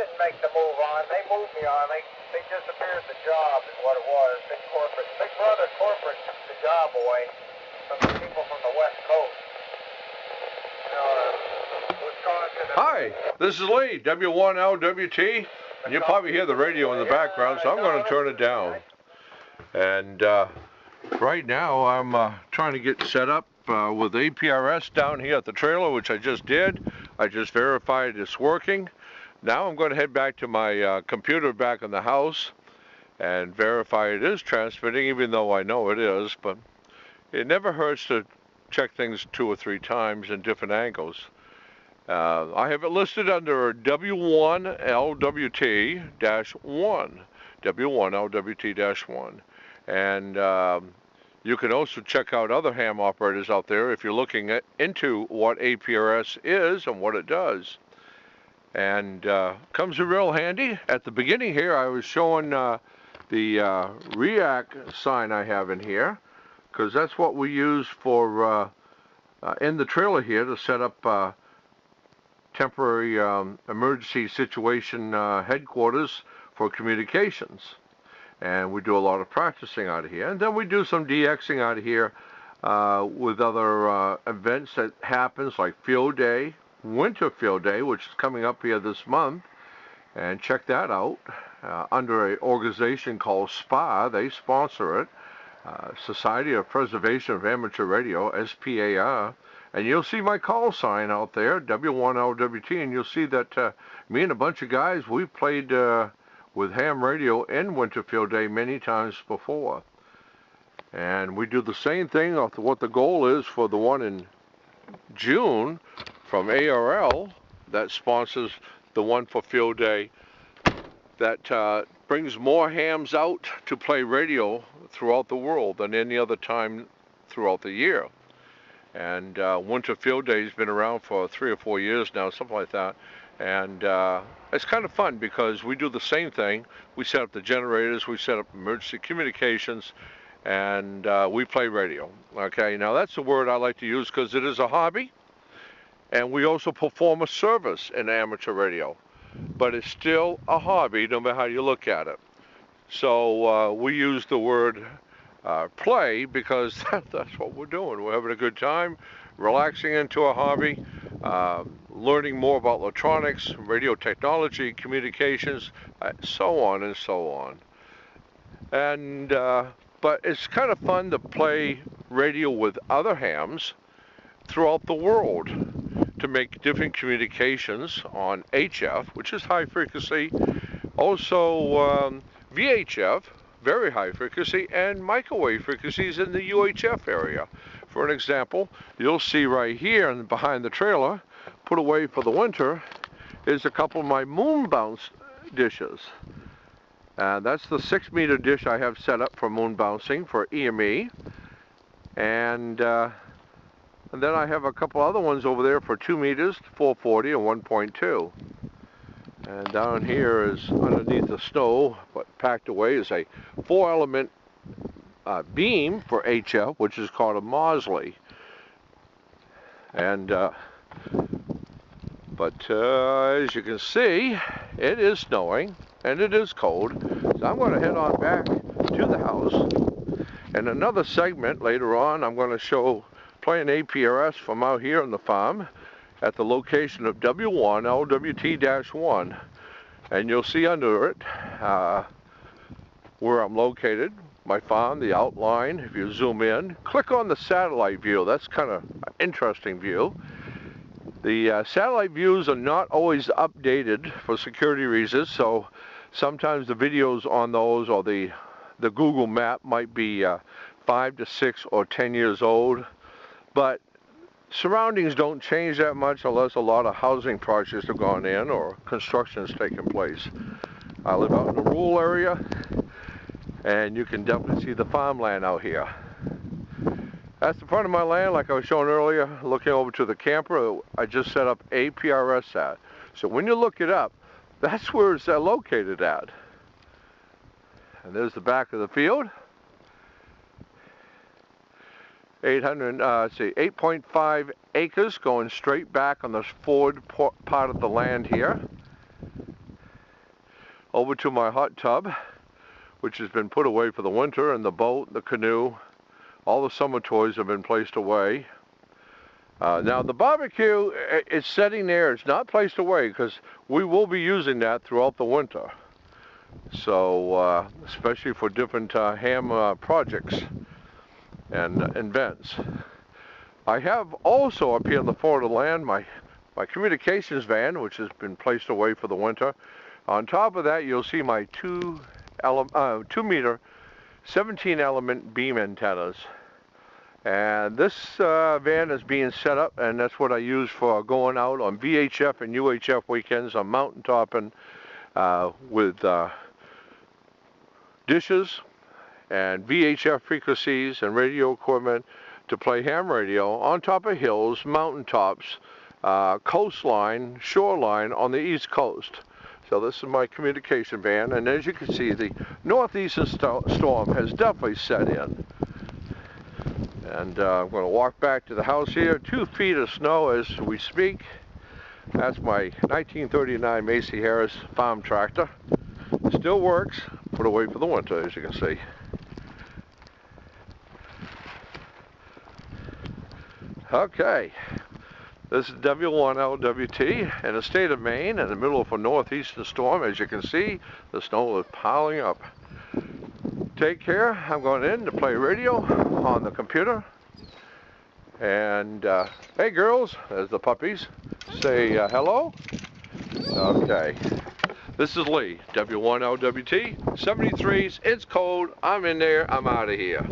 didn't make the move on. They moved me on. They disappeared the job is what it was. Big brother corporate took the job away from the people from the West Coast. Wisconsin. Hi, this is Lee, W1LWT, and you'll probably hear the radio in the background, so I'm going to turn it down. And right now I'm trying to get set up with APRS down here at the trailer, which I just did. I just verified it's working. Now I'm going to head back to my computer back in the house and verify it is transmitting, even though I know it is, but it never hurts to check things 2 or 3 times in different angles. I have it listed under W1LWT-1, W1LWT-1, and you can also check out other ham operators out there if you're looking into what APRS is and what it does. And comes in real handy. At the beginning here, I was showing the REAC sign I have in here, because that's what we use for in the trailer here to set up temporary emergency situation headquarters for communications. And we do a lot of practicing out of here, and then we do some DXing out of here with other events that happens, like Field Day, Winter Field Day, which is coming up here this month. And check that out under an organization called SPAR. They sponsor it, Society of Preservation of Amateur Radio, SPAR. And you'll see my call sign out there, W1LWT, and you'll see that me and a bunch of guys, we've played with ham radio in Winter Field Day many times before. And we do the same thing of what the goal is for the one in June from ARL that sponsors the one for Field Day, that brings more hams out to play radio throughout the world than any other time throughout the year. And Winter Field Day has been around for 3 or 4 years now, something like that. And it's kind of fun because we do the same thing. We set up the generators, we set up emergency communications, and we play radio. Okay, now that's a word I like to use because it is a hobby. And we also perform a service in amateur radio. But it's still a hobby no matter how you look at it. So we use the word play because that's what we're doing. We're having a good time, relaxing into a hobby, learning more about electronics, radio technology, communications, so on and so on. And but it's kind of fun to play radio with other hams throughout the world to make different communications on HF, which is high frequency, also VHF, very high frequency, and microwave frequencies in the UHF area. For an example, you'll see right here and behind the trailer, put away for the winter, is a couple of my moon bounce dishes. And that's the 6-meter dish I have set up for moon bouncing for EME. And then I have a couple other ones over there for 2 meters, 440 and 1.2. And down here is underneath the snow, but packed away, is a 4-element beam for HF, which is called a Mosley. And but as you can see, it is snowing and it is cold. So I'm going to head on back to the house. In another segment later on, I'm going to show playing APRS from out here on the farm at the location of W1LWT-1, and you'll see under it where I'm located, my farm, the outline. If you zoom in, click on the satellite view. That's kind of an interesting view. The satellite views are not always updated for security reasons, so sometimes the videos on those or the Google map might be 5 to 6 or 10 years old. But surroundings don't change that much unless a lot of housing projects have gone in or construction has taken place. I live out in a rural area, and you can definitely see the farmland out here. That's the front of my land, like I was showing earlier, looking over to the camper. I just set up APRS at. So when you look it up, that's where it's located at. And there's the back of the field. 8.5 acres going straight back on the forward part of the land here. over to my hot tub, which has been put away for the winter, and the boat, the canoe, all the summer toys have been placed away. Now the barbecue is sitting there. It's not placed away because we will be using that throughout the winter. So especially for different ham projects and events. I have also up here in the Florida land my communications van, which has been placed away for the winter. On top of that, you'll see my 2 meter 17 element beam antennas. And this van is being set up, and that's what I use for going out on VHF and UHF weekends on mountaintopping with dishes and VHF frequencies and radio equipment to play ham radio on top of hills, mountaintops, coastline, shoreline on the East Coast. So this is my communication van, and as you can see, the northeastern storm has definitely set in. And I'm going to walk back to the house here. 2 feet of snow as we speak. That's my 1939 Macy Harris farm tractor. Still works, put away for the winter, as you can see. Okay, this is W1LWT in the state of Maine in the middle of a northeastern storm. As you can see, the snow is piling up. Take care. I'm going in to play radio on the computer. And hey girls, there's the puppies. Say hello. Okay. This is Lee, W1LWT, 73s, it's cold, I'm in there, I'm out of here.